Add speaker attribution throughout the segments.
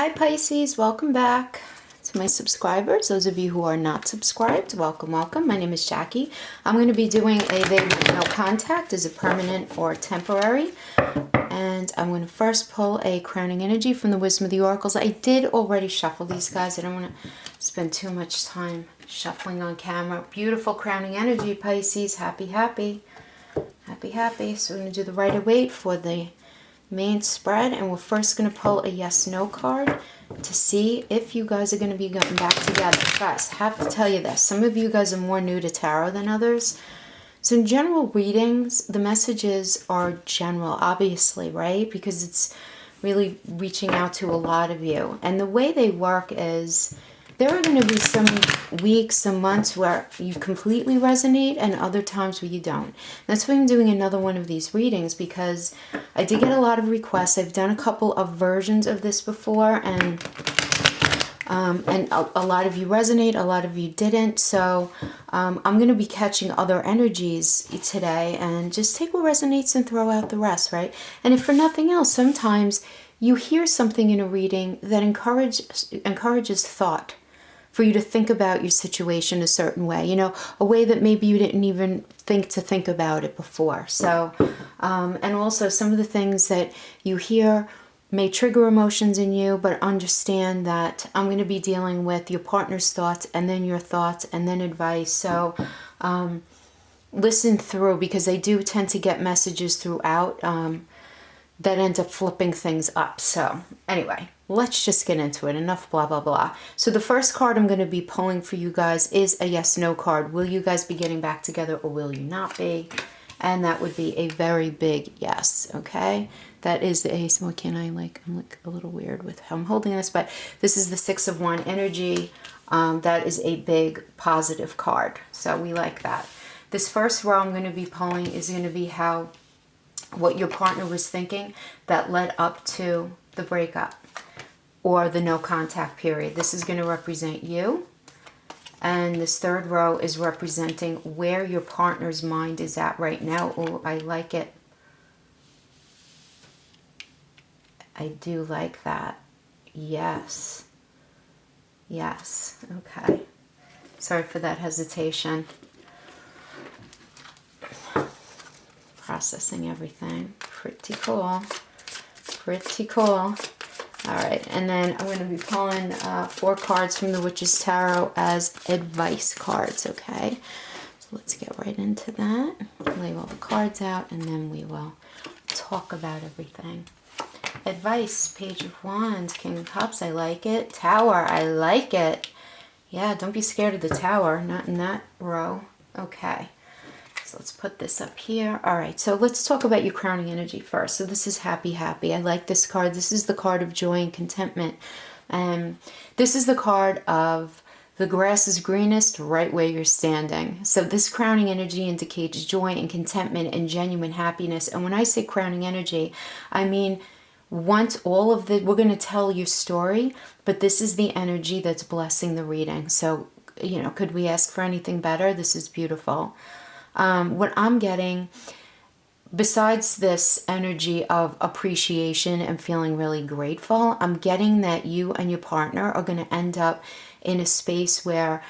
Speaker 1: Hi Pisces, welcome back to my subscribers. Those of you who are not subscribed, welcome, welcome. My name is Jackie. I'm going to be doing a no contact. Is it permanent or temporary? And I'm going to first pull a crowning energy from the Wisdom of the Oracles. I did already shuffle these guys. I don't want to spend too much time shuffling on camera. Beautiful crowning energy, Pisces. Happy, happy. Happy, happy. So we're going to do the Rider-Waite for the main spread, and we're first going to pull a yes/no card to see if you guys are going to be getting back together. Guys, I have to tell you this. Some of you guys are more new to tarot than others. So in general readings, the messages are general, obviously, right? Because it's really reaching out to a lot of you. And the way they work is there are going to be some weeks, some months where you completely resonate and other times where you don't. That's why I'm doing another one of these readings, because I did get a lot of requests. I've done a couple of versions of this before, and a lot of you resonate, a lot of you didn't. So I'm going to be catching other energies today and just take what resonates and throw out the rest, right? And if for nothing else, sometimes you hear something in a reading that encourages thought, for you to think about your situation a certain way, you know, a way that maybe you didn't even think about it before. So, and also some of the things that you hear may trigger emotions in you, but understand that I'm going to be dealing with your partner's thoughts and then your thoughts and then advice. So, listen through, because I do tend to get messages throughout that end up flipping things up. So anyway, let's just get into it. Enough blah, blah, blah. So the first card I'm going to be pulling for you guys is a yes/no card. Will you guys be getting back together or will you not be? And that would be a very big yes, okay? That is the ace. What can I'm like a little weird with how I'm holding this, but this is the Six of Wands energy. That is a big positive card. So we like that. This first row I'm going to be pulling is going to be what your partner was thinking that led up to the breakup or the no contact period. This is going to represent you. And this third row is representing where your partner's mind is at right now. Oh, I like it. I do like that. Yes. Yes. Okay. Sorry for that hesitation. Processing everything. Pretty cool. Pretty cool. All right, and then I'm going to be pulling 4 cards from the Witch's Tarot as advice cards, okay? So let's get right into that. Lay all the cards out, and then we will talk about everything. Advice, Page of Wands, King of Cups, I like it. Tower, I like it. Yeah, don't be scared of the Tower, not in that row. Okay. So let's put this up here. All right, so let's talk about your crowning energy first. So this is happy, happy. I like this card. This is the card of joy and contentment. This is the card of the grass is greenest right where you're standing. So this crowning energy indicates joy and contentment and genuine happiness. And when I say crowning energy, I mean, once all of the, we're going to tell your story, but this is the energy that's blessing the reading. So, you know, could we ask for anything better? This is beautiful. What I'm getting, besides this energy of appreciation and feeling really grateful, I'm getting that you and your partner are going to end up in a space where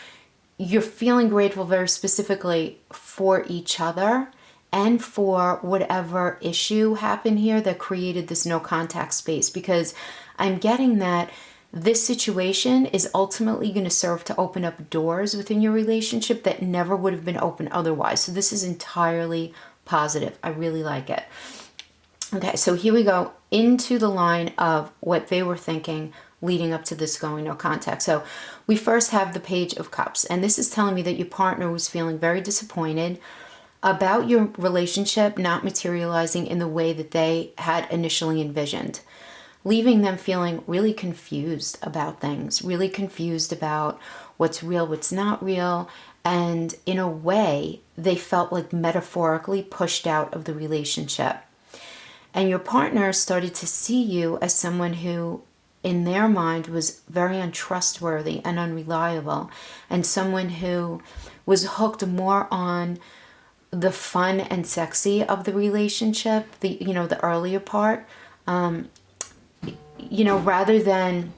Speaker 1: you're feeling grateful very specifically for each other and for whatever issue happened here that created this no contact space, because I'm getting that this situation is ultimately going to serve to open up doors within your relationship that never would have been open otherwise. So this is entirely positive. I really like it. Okay, so here we go into the line of what they were thinking leading up to this going no contact. So we first have the Page of Cups, and this is telling me that your partner was feeling very disappointed about your relationship not materializing in the way that they had initially envisioned, leaving them feeling really confused about things, really confused about what's real, what's not real. And in a way, they felt like metaphorically pushed out of the relationship. And your partner started to see you as someone who, in their mind, was very untrustworthy and unreliable, and someone who was hooked more on the fun and sexy of the relationship, the earlier part, rather than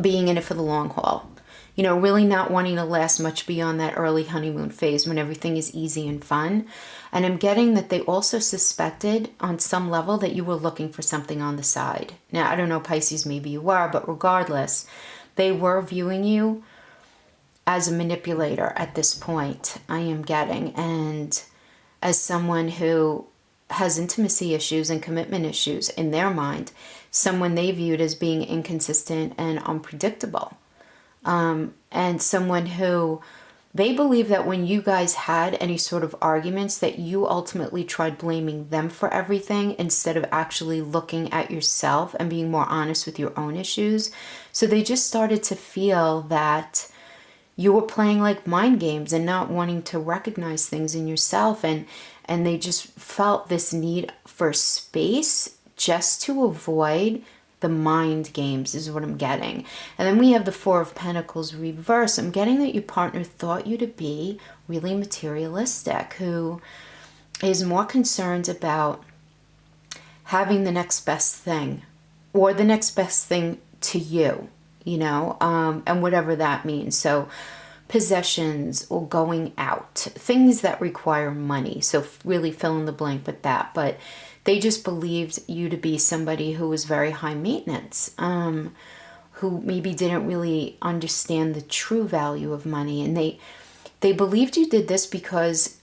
Speaker 1: being in it for the long haul. You know, really not wanting to last much beyond that early honeymoon phase when everything is easy and fun. And I'm getting that they also suspected on some level that you were looking for something on the side. Now, I don't know, Pisces, maybe you were, but regardless, they were viewing you as a manipulator at this point, I am getting. And as someone who has intimacy issues and commitment issues in their mind, someone they viewed as being inconsistent and unpredictable. And someone who they believe that when you guys had any sort of arguments that you ultimately tried blaming them for everything instead of actually looking at yourself and being more honest with your own issues. So they just started to feel that you were playing like mind games and not wanting to recognize things in yourself. And they just felt this need for space just to avoid the mind games is what I'm getting. And then we have the Four of Pentacles reverse. I'm getting that your partner thought you to be really materialistic, who is more concerned about having the next best thing or the next best thing to you, you know, and whatever that means. So possessions or going out, things that require money. So really fill in the blank with that. But they just believed you to be somebody who was very high maintenance, who maybe didn't really understand the true value of money. And they believed you did this because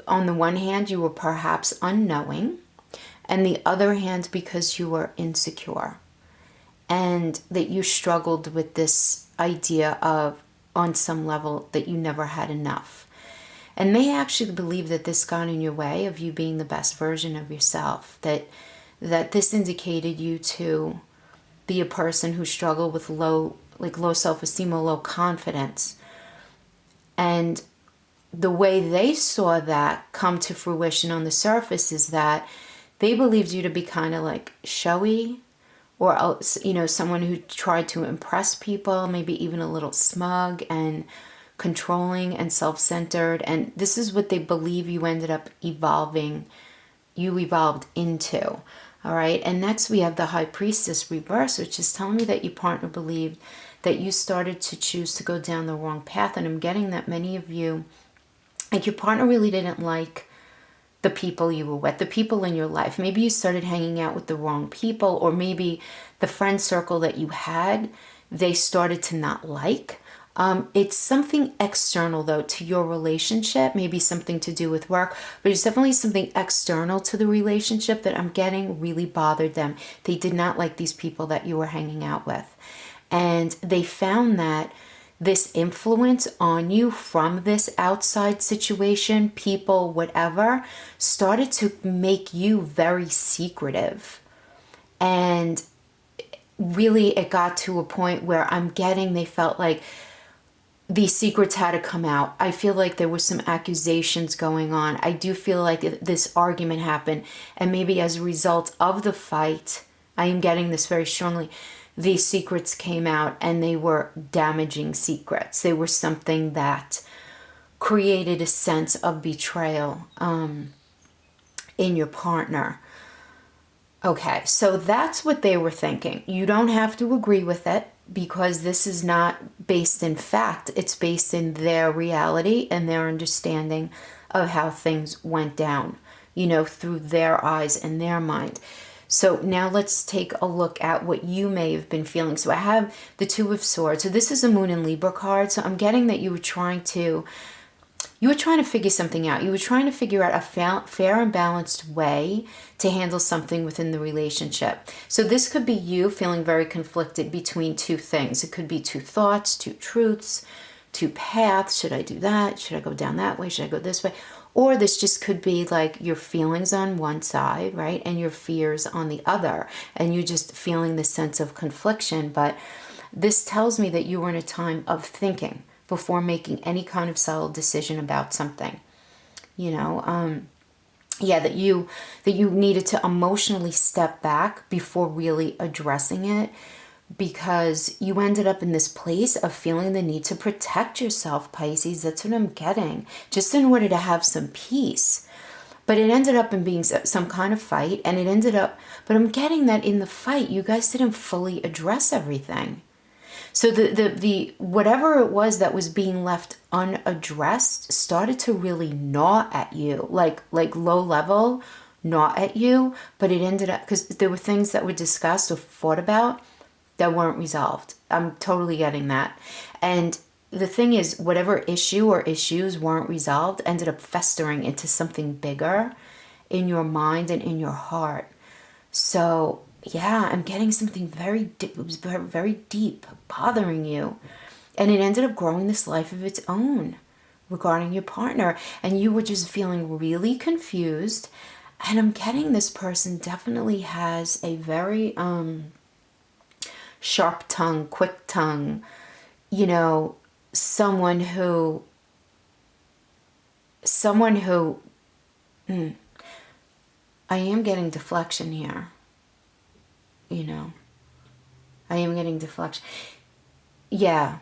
Speaker 1: on the one hand, you were perhaps unknowing, and the other hand, because you were insecure. And that you struggled with this idea of, on some level, that you never had enough. And they actually believe that this got in your way of you being the best version of yourself. That this indicated you to be a person who struggled with low self-esteem or low confidence. And the way they saw that come to fruition on the surface is that they believed you to be kind of like showy, or, you know, someone who tried to impress people, maybe even a little smug and controlling and self-centered. And this is what they believe you ended up evolving, you evolved into. All right. And next we have the High Priestess reverse, which is telling me that your partner believed that you started to choose to go down the wrong path. And I'm getting that many of you, like, your partner really didn't like the people you were with, the people in your life. Maybe you started hanging out with the wrong people, or maybe the friend circle that you had, they started to not like. It's something external, though, to your relationship, maybe something to do with work, but it's definitely something external to the relationship that I'm getting really bothered them. They did not like these people that you were hanging out with. And they found that this influence on you from this outside situation, people, whatever, started to make you very secretive. And really, it got to a point where I'm getting, they felt like these secrets had to come out. I feel like there was some accusations going on. I do feel like this argument happened, and maybe as a result of the fight, I am getting this very strongly, these secrets came out, and they were damaging secrets. They were something that created a sense of betrayal in your partner. Okay, so that's what they were thinking. You don't have to agree with it, because this is not based in fact. It's based in their reality and their understanding of how things went down, you know, through their eyes and their mind. So now let's take a look at what you may have been feeling. So I have the Two of Swords. So this is a Moon and Libra card. So I'm getting that you were trying to figure something out. You were trying to figure out a fair and balanced way to handle something within the relationship. So this could be you feeling very conflicted between two things. It could be two thoughts, two truths, two paths. Should I do that? Should I go down that way? Should I go this way? Or this just could be like your feelings on one side, right? And your fears on the other. And you just feeling this sense of confliction. But this tells me that you were in a time of thinking before making any kind of solid decision about something. You know, that you needed to emotionally step back before really addressing it, because you ended up in this place of feeling the need to protect yourself, Pisces. That's what I'm getting, just in order to have some peace. But it ended up in being some kind of fight, and but I'm getting that in the fight, you guys didn't fully address everything. So the whatever it was that was being left unaddressed started to really gnaw at you, like low level gnaw at you, but it ended up, because there were things that were discussed or fought about that weren't resolved. I'm totally getting that. And the thing is, whatever issue or issues weren't resolved ended up festering into something bigger in your mind and in your heart. So yeah, I'm getting something very deep. It was very, very deep, bothering you. And it ended up growing this life of its own regarding your partner. And you were just feeling really confused. And I'm getting this person definitely has a very sharp tongue, quick tongue, you know, someone who I am getting deflection here. You know, I am getting deflection. Yeah,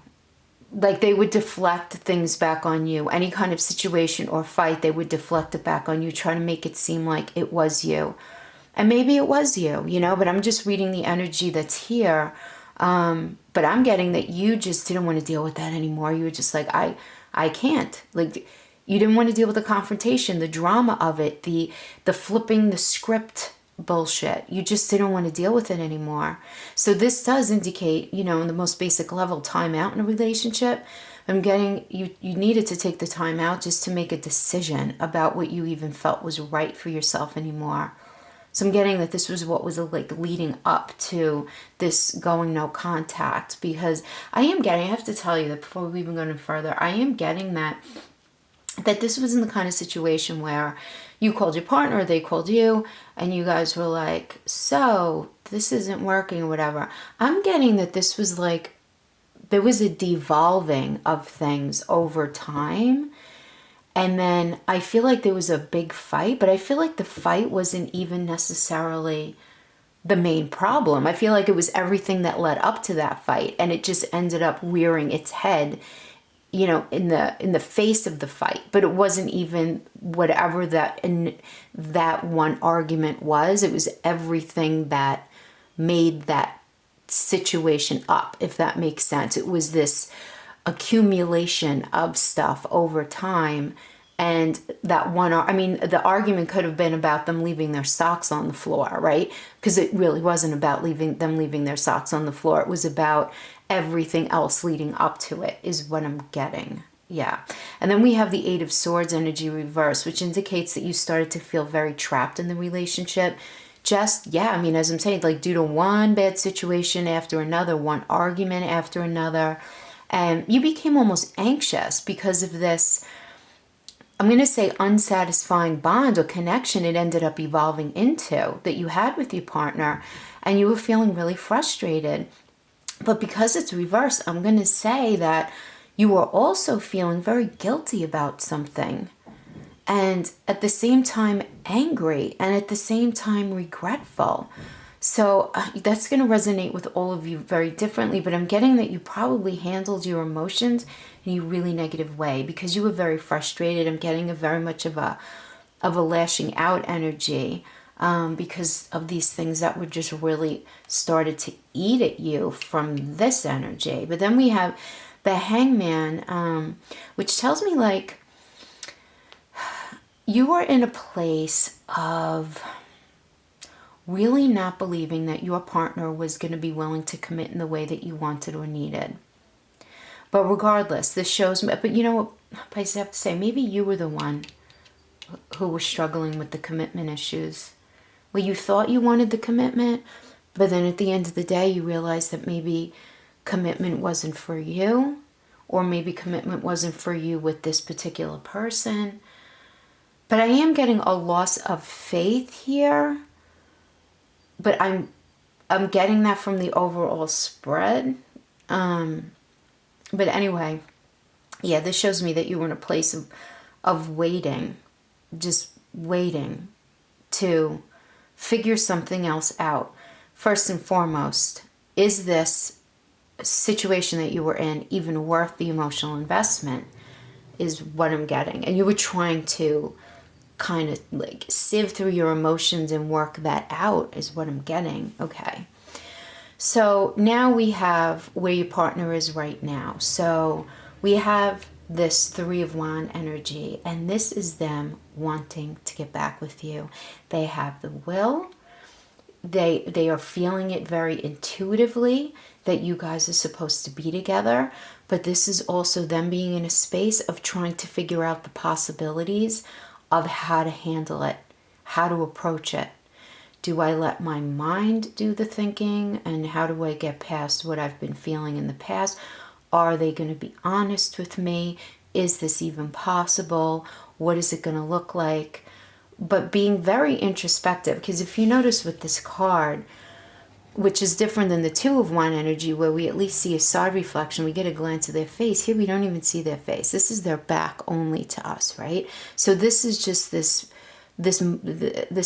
Speaker 1: like they would deflect things back on you. Any kind of situation or fight, they would deflect it back on you, try to make it seem like it was you. And maybe it was you, you know, but I'm just reading the energy that's here. But I'm getting that you just didn't want to deal with that anymore. You were just like, I can't. Like, you didn't want to deal with the confrontation, the drama of it, the flipping the script bullshit. You just didn't want to deal with it anymore. So this does indicate, you know, on the most basic level, time out in a relationship. I'm getting you needed to take the time out just to make a decision about what you even felt was right for yourself anymore. So I'm getting that this was what was like leading up to this going no contact, because I have to tell you that before we even go any further, I am getting that this was in the kind of situation where you called your partner, they called you, and you guys were like, so this isn't working or whatever. I'm getting that this was like, there was a devolving of things over time. And then I feel like there was a big fight, but I feel like the fight wasn't even necessarily the main problem. I feel like it was everything that led up to that fight, and it just ended up rearing its head, you know, in the face of the fight. But it wasn't even whatever that one argument was. It was everything that made that situation up, if that makes sense. It was this accumulation of stuff over time. And that one, I mean, the argument could have been about them leaving their socks on the floor, right? Because it really wasn't about them leaving their socks on the floor. It was about everything else leading up to it, is what I'm getting. Yeah. And then we have the Eight of Swords energy reverse, which indicates that you started to feel very trapped in the relationship. Just, yeah, I mean, as I'm saying, like due to one bad situation after another, one argument after another. And you became almost anxious because of this, I'm going to say, unsatisfying bond or connection it ended up evolving into that you had with your partner, and you were feeling really frustrated. But because it's reversed, I'm going to say that you were also feeling very guilty about something, and at the same time angry, and at the same time regretful. So that's going to resonate with all of you very differently, but I'm getting that you probably handled your emotions in a really negative way because you were very frustrated. I'm getting a very much of a lashing out energy because of these things that were just really started to eat at you from this energy. But then we have the Hangman, which tells me like you are in a place of really not believing that your partner was going to be willing to commit in the way that you wanted or needed. But regardless, this shows me, but you know what, I have to say, maybe you were the one who was struggling with the commitment issues, where you thought you wanted the commitment, but then at the end of the day, you realized that maybe commitment wasn't for you, or maybe commitment wasn't for you with this particular person. But I am getting a loss of faith here. But I'm getting that from the overall spread. But anyway, yeah, this shows me that you were in a place of waiting, just waiting to figure something else out. First and foremost, is this situation that you were in even worth the emotional investment, is what I'm getting. And you were trying to kind of like sieve through your emotions and work that out, is what I'm getting. Okay. So now we have where your partner is right now. So we have this Three of Wands energy, and this is them wanting to get back with you. They have the will. They are feeling it very intuitively that you guys are supposed to be together, but this is also them being in a space of trying to figure out the possibilities of how to handle it, how to approach it. Do I let my mind do the thinking, and how do I get past what I've been feeling in the past? Are they going to be honest with me? Is this even possible? What is it going to look like? But being very introspective, because if you notice with this card, which is different than the Two of Wands energy, where we at least see a side reflection, we get a glance of their face. Here we don't even see their face. This is their back only to us, right? So this is just this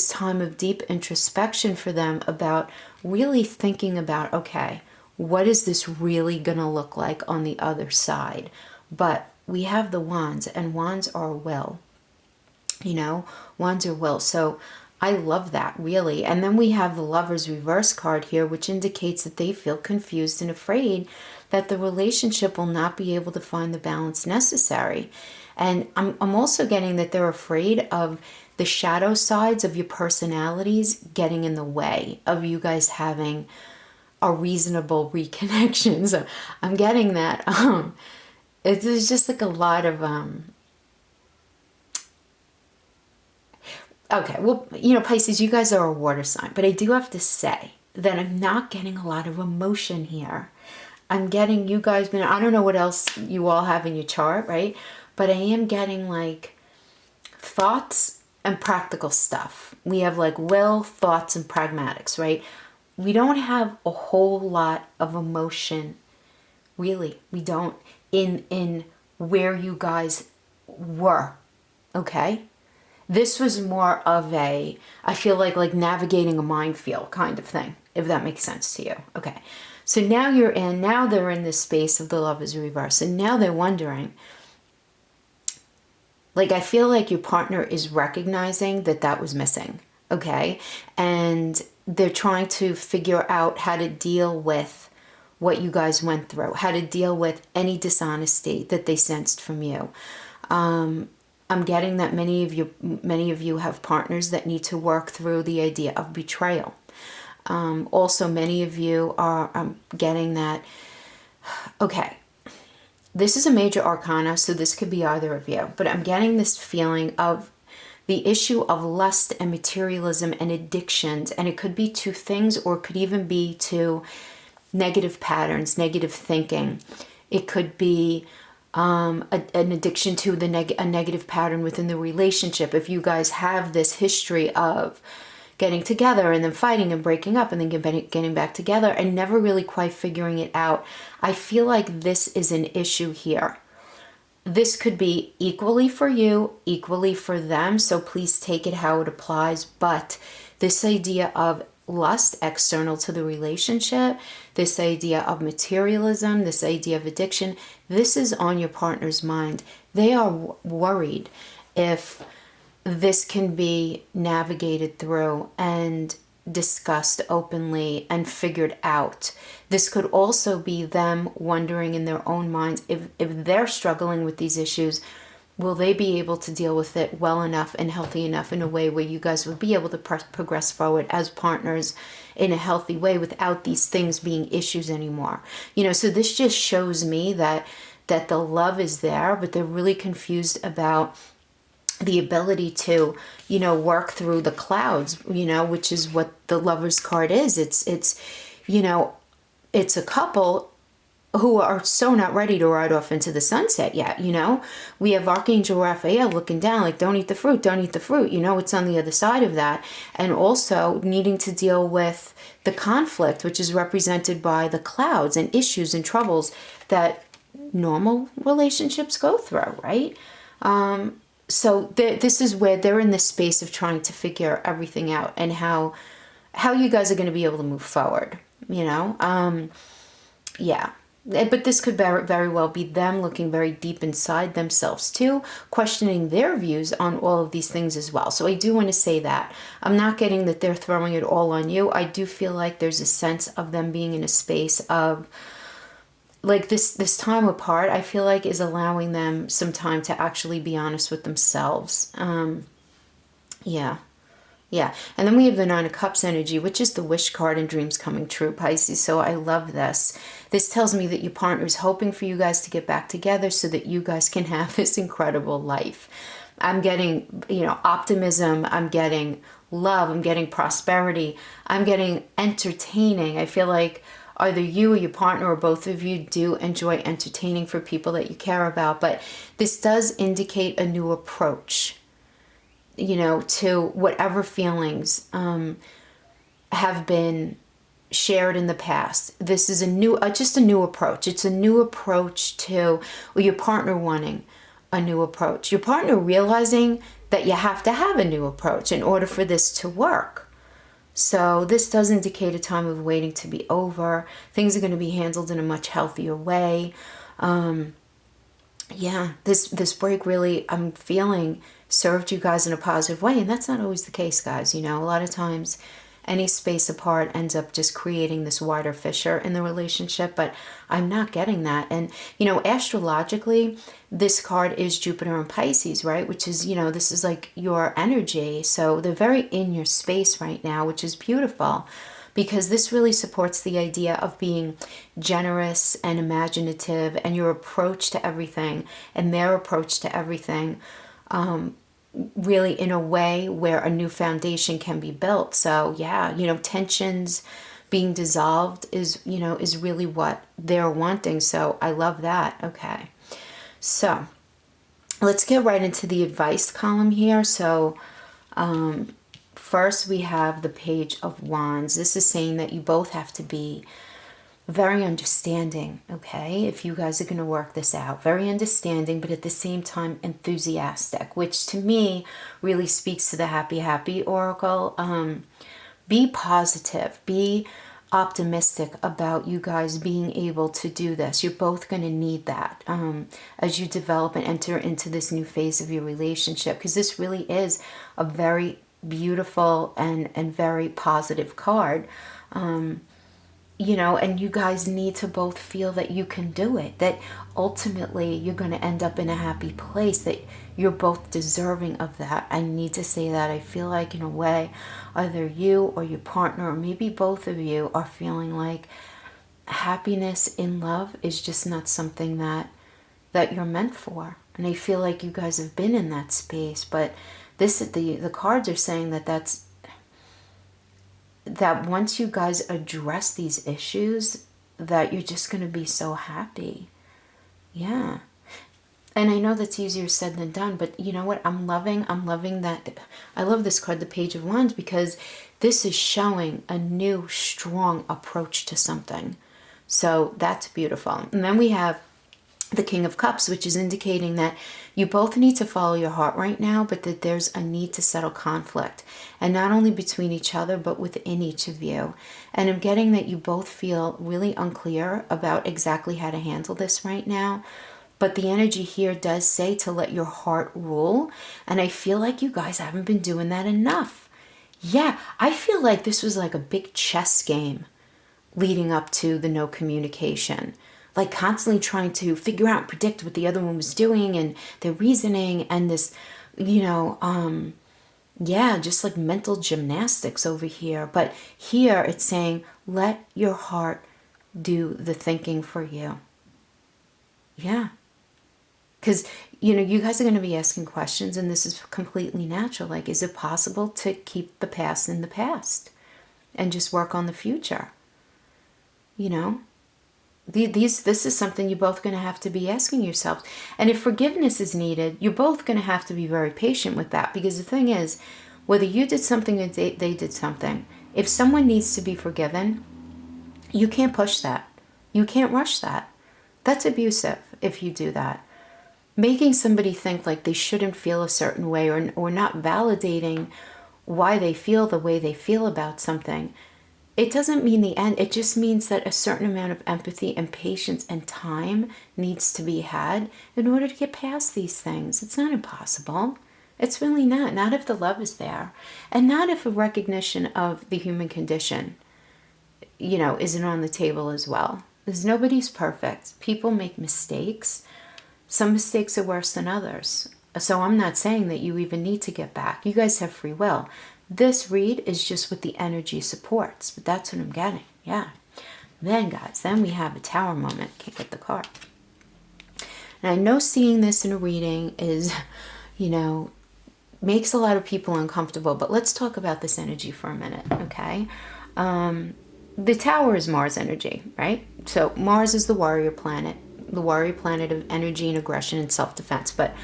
Speaker 1: time of deep introspection for them about really thinking about, okay, what is this really going to look like on the other side? But we have the wands, and wands are will. Wands are will. So I love that, really. And then we have the Lover's reverse card here, which indicates that they feel confused and afraid that the relationship will not be able to find the balance necessary. And I'm also getting that they're afraid of the shadow sides of your personalities getting in the way of you guys having a reasonable reconnection. So I'm getting that. There's just like a lot of okay, well, Pisces, you guys are a water sign, but I do have to say that I'm not getting a lot of emotion here. I'm getting you guys, I don't know what else you all have in your chart, right? But I am getting like thoughts and practical stuff. We have like will, thoughts, and pragmatics, right? We don't have a whole lot of emotion, really. We don't in where you guys were, okay? This was more of I feel like navigating a minefield kind of thing, if that makes sense to you. Okay, so now they're in this space of the Lover's reverse, and now they're wondering, like, I feel like your partner is recognizing that was missing, okay? And they're trying to figure out how to deal with what you guys went through, how to deal with any dishonesty that they sensed from you. I'm getting that many of you have partners that need to work through the idea of betrayal. Also, many of you are getting that, okay, this is a major arcana, so this could be either of you, but I'm getting this feeling of the issue of lust and materialism and addictions, and it could be to things, or it could even be to negative patterns, negative thinking. It could be an addiction to a negative pattern within the relationship. If you guys have this history of getting together and then fighting and breaking up and then getting back together and never really quite figuring it out, I feel like this is an issue here. This could be equally for you, equally for them, so please take it how it applies. But this idea of lust external to the relationship, this idea of materialism, this idea of addiction, this is on your partner's mind. They are worried if this can be navigated through and discussed openly and figured out. This could also be them wondering in their own minds, if they're struggling with these issues, will they be able to deal with it well enough and healthy enough in a way where you guys will be able to progress forward as partners in a healthy way without these things being issues anymore? So this just shows me that the love is there, but they're really confused about the ability to, work through the clouds, which is what the Lover's card is. It's a couple who are so not ready to ride off into the sunset yet, We have Archangel Raphael looking down like, don't eat the fruit, don't eat the fruit. It's on the other side of that. And also needing to deal with the conflict, which is represented by the clouds and issues and troubles that normal relationships go through, right? So this is where they're in this space of trying to figure everything out and how you guys are going to be able to move forward, Yeah. But this could very well be them looking very deep inside themselves too, questioning their views on all of these things as well. So I do want to say that. I'm not getting that they're throwing it all on you. I do feel like there's a sense of them being in a space of, like, this time apart, I feel like is allowing them some time to actually be honest with themselves. Yeah. Yeah, and then we have the Nine of Cups energy, which is the wish card and dreams coming true, Pisces. So I love this. This tells me that your partner is hoping for you guys to get back together so that you guys can have this incredible life. I'm getting, optimism. I'm getting love. I'm getting prosperity. I'm getting entertaining. I feel like either you or your partner or both of you do enjoy entertaining for people that you care about. But this does indicate a new approach, to whatever feelings have been shared in the past. This is just a new approach. It's a new approach to, or your partner wanting a new approach. Your partner realizing that you have to have a new approach in order for this to work. So this does indicate a time of waiting to be over. Things are going to be handled in a much healthier way. Yeah, this break really, I'm feeling, served you guys in a positive way. And that's not always the case, guys. A lot of times any space apart ends up just creating this wider fissure in the relationship. But I'm not getting that. And, astrologically, this card is Jupiter and Pisces, right? Which is, this is like your energy. So they're very in your space right now, which is beautiful, because this really supports the idea of being generous and imaginative, and your approach to everything and their approach to everything, really in a way where a new foundation can be built. So yeah, tensions being dissolved is really what they're wanting. So I love that. Okay. So let's get right into the advice column here. So, first we have the Page of Wands. This is saying that you both have to be very understanding, okay? If you guys are going to work this out. Very understanding, but at the same time enthusiastic, which to me really speaks to the Happy Oracle. Be positive. Be optimistic about you guys being able to do this. You're both going to need that as you develop and enter into this new phase of your relationship, because this really is a very beautiful and very positive card. And you guys need to both feel that you can do it, that ultimately you're going to end up in a happy place, that you're both deserving of that. I need to say that. I feel like in a way, either you or your partner, or maybe both of you, are feeling like happiness in love is just not something that you're meant for. And I feel like you guys have been in that space, but the cards are saying that once you guys address these issues, that you're just going to be so happy. Yeah. And I know that's easier said than done, but you know what? I'm loving that. I love this card, the Page of Wands, because this is showing a new, strong approach to something. So that's beautiful. And then we have the King of Cups, which is indicating that you both need to follow your heart right now, but that there's a need to settle conflict, and not only between each other, but within each of you. And I'm getting that you both feel really unclear about exactly how to handle this right now, but the energy here does say to let your heart rule, and I feel like you guys haven't been doing that enough. Yeah, I feel like this was like a big chess game leading up to the no communication. Like constantly trying to figure out and predict what the other one was doing and their reasoning, and this, just like mental gymnastics over here. But here it's saying, let your heart do the thinking for you. Yeah. Because, you guys are going to be asking questions, and this is completely natural. Like, is it possible to keep the past in the past and just work on the future? This is something you're both going to have to be asking yourselves. And if forgiveness is needed, you're both going to have to be very patient with that. Because the thing is, whether you did something or they did something, if someone needs to be forgiven, you can't push that. You can't rush that. That's abusive if you do that. Making somebody think like they shouldn't feel a certain way, or not validating why they feel the way they feel about something, it doesn't mean the end. It just means that a certain amount of empathy and patience and time needs to be had in order to get past these things. It's not impossible. It's really not. Not if the love is there. And not if a recognition of the human condition, isn't on the table as well. Because nobody's perfect. People make mistakes. Some mistakes are worse than others. So I'm not saying that you even need to get back. You guys have free will. This read is just what the energy supports, but that's what I'm getting. Yeah. Then, guys, then we have a Tower moment. Can't get the card. And I know seeing this in a reading is, makes a lot of people uncomfortable, but let's talk about this energy for a minute, okay? The Tower is Mars energy, right? So Mars is the warrior planet of energy and aggression and self-defense, but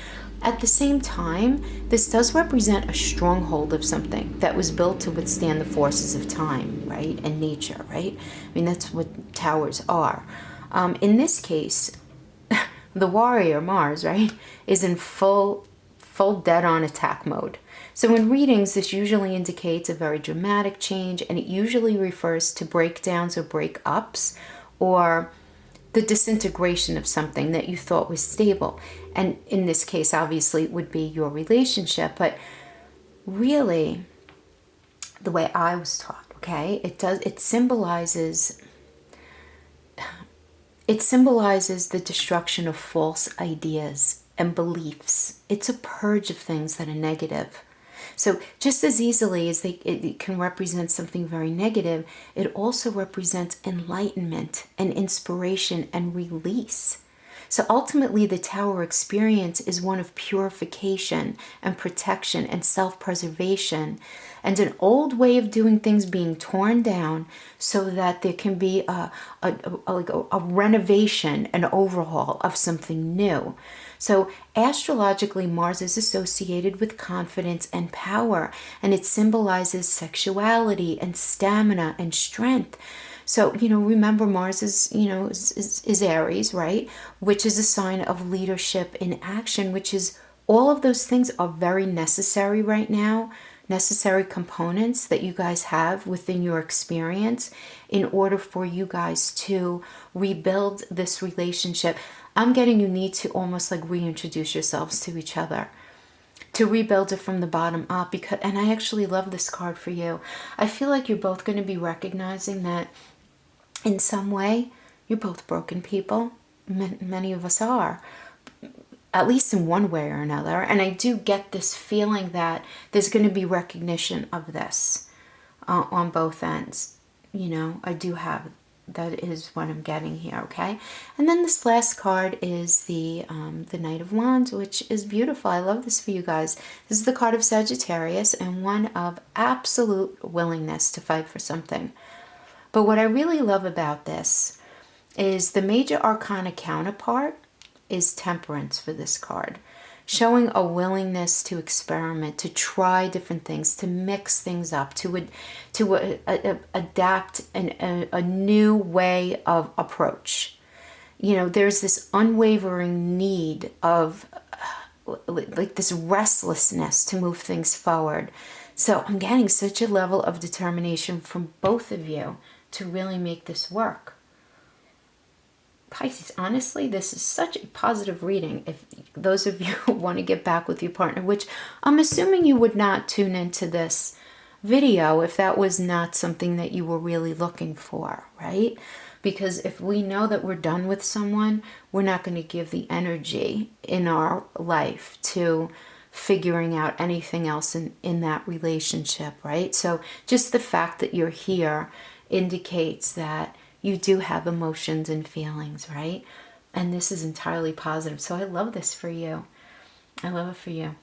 Speaker 1: at the same time, this does represent a stronghold of something that was built to withstand the forces of time, right? And nature, right? I mean, that's what towers are. In this case, the warrior, Mars, right, is in full dead-on attack mode. So in readings, this usually indicates a very dramatic change, and it usually refers to breakdowns or breakups or the disintegration of something that you thought was stable. And in this case, obviously, it would be your relationship. But really, the way I was taught, okay, it symbolizes the destruction of false ideas and beliefs. It's a purge of things that are negative. So just as easily as it can represent something very negative, it also represents enlightenment and inspiration and release. So ultimately, the Tower experience is one of purification and protection and self-preservation and an old way of doing things being torn down so that there can be a renovation, an overhaul of something new. So astrologically, Mars is associated with confidence and power, and it symbolizes sexuality and stamina and strength. So, remember Mars is Aries, right? Which is a sign of leadership in action, which is all of those things are very necessary right now, necessary components that you guys have within your experience in order for you guys to rebuild this relationship. I'm getting you need to almost like reintroduce yourselves to each other, to rebuild it from the bottom up. And I actually love this card for you. I feel like you're both going to be recognizing that in some way, you're both broken people. Many of us are, at least in one way or another. And I do get this feeling that there's going to be recognition of this on both ends. I do have, that is what I'm getting here, okay? And then this last card is the Knight of Wands, which is beautiful. I love this for you guys. This is the card of Sagittarius and one of absolute willingness to fight for something. But what I really love about this is the major arcana counterpart is Temperance for this card, showing a willingness to experiment, to try different things, to mix things up, to adapt a new way of approach. There's this unwavering need of like this restlessness to move things forward. So I'm getting such a level of determination from both of you to really make this work. Pisces, honestly, this is such a positive reading. If those of you who want to get back with your partner, which I'm assuming you would not tune into this video if that was not something that you were really looking for, right? Because if we know that we're done with someone, we're not going to give the energy in our life to figuring out anything else in that relationship, right? So just the fact that you're here indicates that you do have emotions and feelings, right? And this is entirely positive. So I love this for you. I love it for you.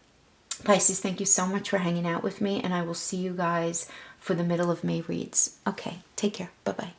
Speaker 1: Pisces, thank you so much for hanging out with me, and I will see you guys for the middle of May reads. Okay, take care. Bye-bye.